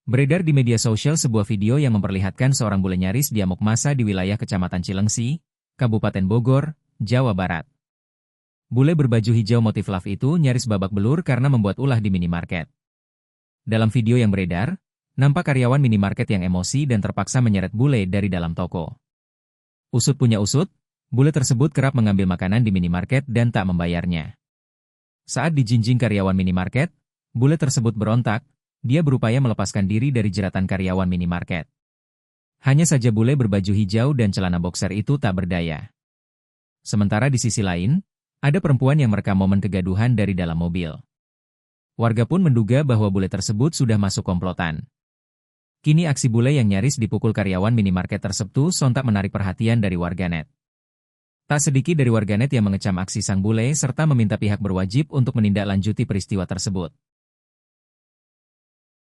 Beredar di media sosial sebuah video yang memperlihatkan seorang bule nyaris diamuk massa di wilayah Kecamatan Cilengsi, Kabupaten Bogor, Jawa Barat. Bule berbaju hijau motif love itu nyaris babak belur karena membuat ulah di minimarket. Dalam video yang beredar, nampak karyawan minimarket yang emosi dan terpaksa menyeret bule dari dalam toko. Usut punya usut, bule tersebut kerap mengambil makanan di minimarket dan tak membayarnya. Saat dijinjing karyawan minimarket, bule tersebut berontak. Dia berupaya melepaskan diri dari jeratan karyawan minimarket. Hanya saja bule berbaju hijau dan celana boxer itu tak berdaya. Sementara di sisi lain, ada perempuan yang merekam momen kegaduhan dari dalam mobil. Warga pun menduga bahwa bule tersebut sudah masuk komplotan. Kini aksi bule yang nyaris dipukul karyawan minimarket tersebut sontak menarik perhatian dari warganet. Tak sedikit dari warganet yang mengecam aksi sang bule serta meminta pihak berwajib untuk menindaklanjuti peristiwa tersebut.